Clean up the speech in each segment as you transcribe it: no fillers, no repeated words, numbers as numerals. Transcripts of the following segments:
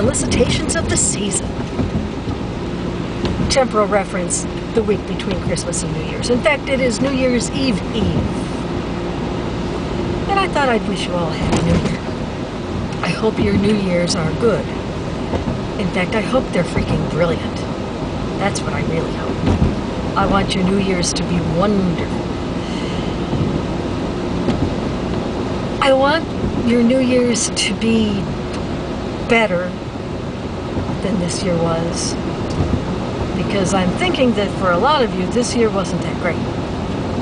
felicitations of the season. Temporal reference, the week between Christmas and New Year's. In fact, it is New Year's Eve. And I thought I'd wish you all a Happy New Year. I hope your New Year's are good. In fact, I hope they're freaking brilliant. That's what I really hope. I want your New Year's to be wonderful. I want your New Year's to be better than this year was. Because I'm thinking that for a lot of you, this year wasn't that great.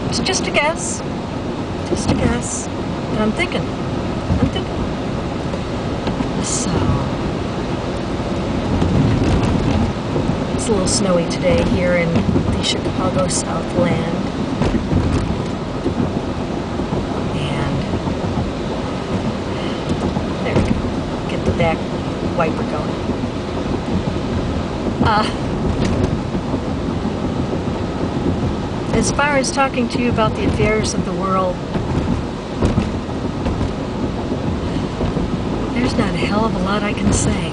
It's just a guess. Just a guess. But I'm thinking. So, it's a little snowy today here in the Chicago Southland. And there we go. Get the back wiper going. As far as talking to you about the affairs of the world, there's not a hell of a lot I can say.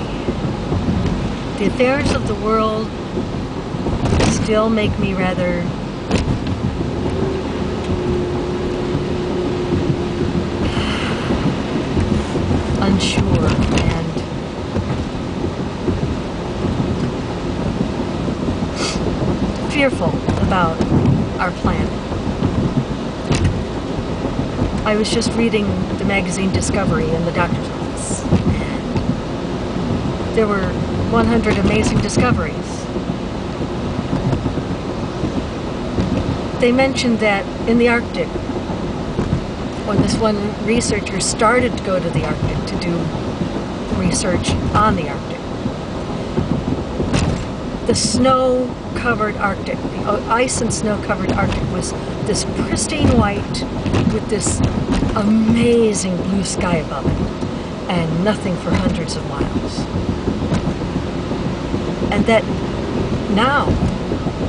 The affairs of the world still make me rather unsure and fearful about our planet. I was just reading the magazine Discovery in the doctor's office, and there were 100 amazing discoveries. They mentioned that in the Arctic, when this one researcher started to go to the Arctic to do research on the Arctic, the snow-covered Arctic, the ice and snow-covered Arctic was this pristine white with this amazing blue sky above it, and nothing for hundreds of miles. And that now,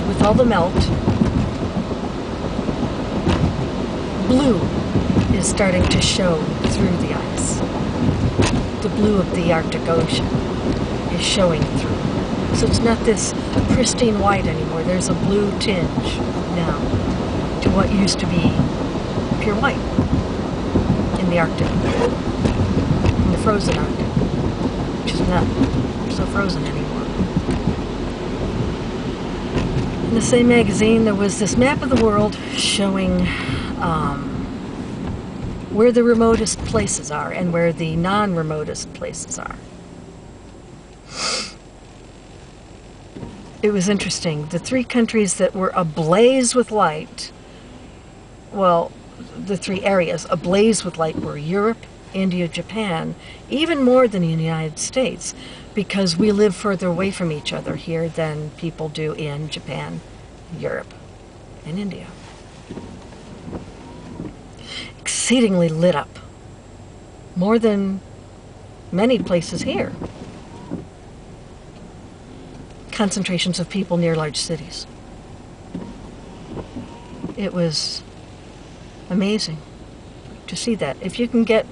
with all the melt, blue is starting to show through the ice. The blue of the Arctic Ocean is showing through. So it's not this pristine white anymore. There's a blue tinge now to what used to be pure white in the Arctic, in the frozen Arctic, which is not so frozen anymore. In the same magazine, there was this map of the world showing where the remotest places are and where the non-remotest places are. It was interesting. The three countries that were ablaze with light, well, the three areas ablaze with light were Europe, India, Japan, even more than the United States, because we live further away from each other here than people do in Japan, Europe, and India. Exceedingly lit up, more than many places here. Concentrations of people near large cities. It was amazing to see that. If you can get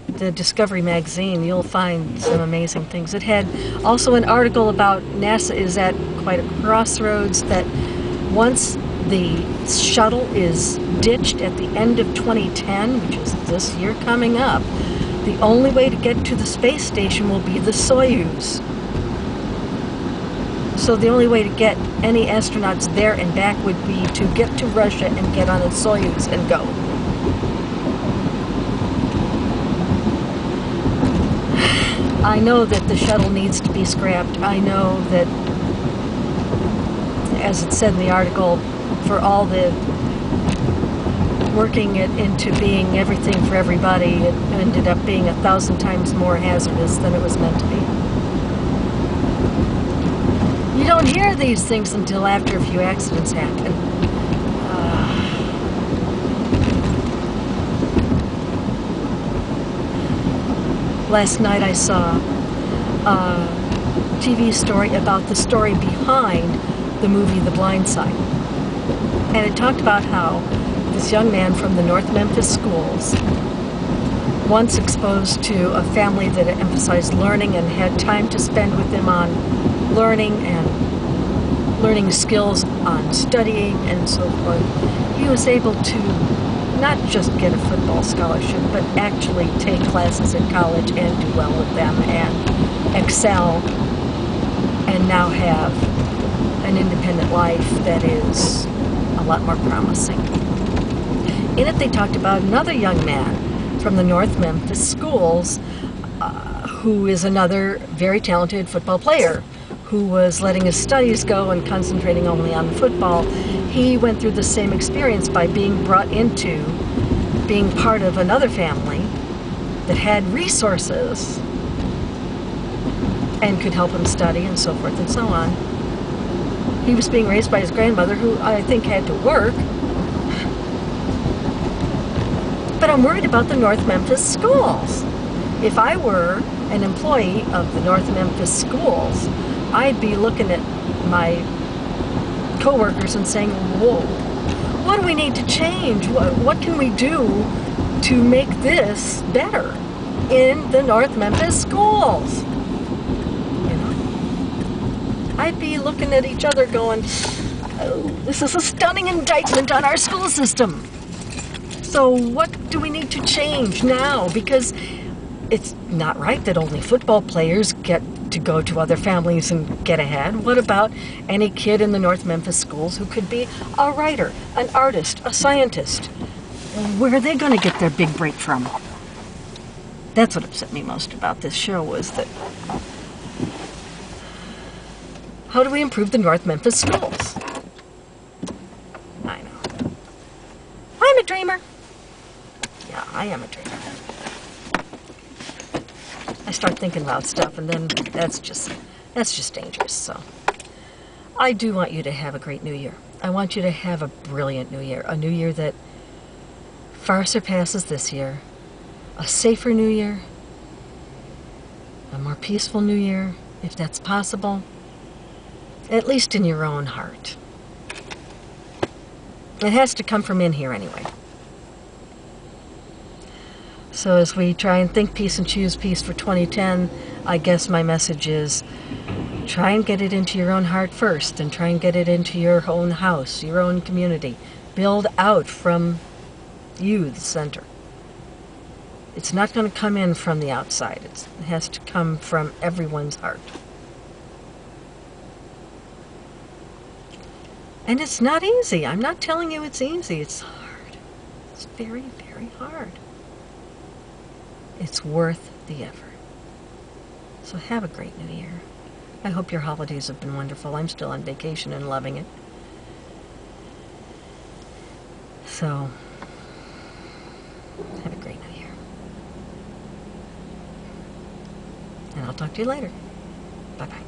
the Discovery magazine, you'll find some amazing things. It had also an article about NASA is at quite a crossroads, that once the shuttle is ditched at the end of 2010, which is this year coming up, the only way to get to the space station will be the Soyuz. So the only way to get any astronauts there and back would be to get to Russia and get on a Soyuz and go. I know that the shuttle needs to be scrapped. I know that, as it said in the article, for all the working it into being everything for everybody, it ended up being 1,000 times more hazardous than it was meant to be. You don't hear these things until after a few accidents happen. Last night I saw a TV story about the story behind the movie The Blind Side. And it talked about how this young man from the North Memphis schools once exposed to a family that emphasized learning and had time to spend with them on learning and learning skills on studying and so forth, he was able to not just get a football scholarship, but actually take classes at college and do well with them and excel, and now have an independent life that is a lot more promising. In it, they talked about another young man from the North Memphis schools who is another very talented football player who was letting his studies go and concentrating only on football. He went through the same experience by being brought into being part of another family that had resources and could help him study and so forth and so on. He was being raised by his grandmother, who I think had to work. But I'm worried about the North Memphis schools. If I were an employee of the North Memphis schools, I'd be looking at my coworkers and saying, whoa, what do we need to change? What can we do to make this better in the North Memphis schools? You know, I'd be looking at each other going, oh, this is a stunning indictment on our school system. So what do we need to change now? Because it's not right that only football players get to go to other families and get ahead. What about any kid in the North Memphis schools who could be a writer, an artist, a scientist? Where are they going to get their big break from? That's what upset me most about this show, was that how do we improve the North Memphis schools? I know. I'm a dreamer. Yeah, I am a dreamer. I start thinking about stuff, and then that's just dangerous. So I do want you to have a great new year. I want you to have a brilliant new year, a new year that far surpasses this year, a safer new year, a more peaceful new year, if that's possible, at least in your own heart. It has to come from in here anyway. So as we try and think peace and choose peace for 2010, I guess my message is try and get it into your own heart first, and try and get it into your own house, your own community. Build out from you, the center. It's not going to come in from the outside. It has to come from everyone's heart. And it's not easy. I'm not telling you it's easy. It's hard. It's very, very hard. It's worth the effort. So have a great new year. I hope your holidays have been wonderful. I'm still on vacation and loving it. So have a great new year. And I'll talk to you later. Bye-bye.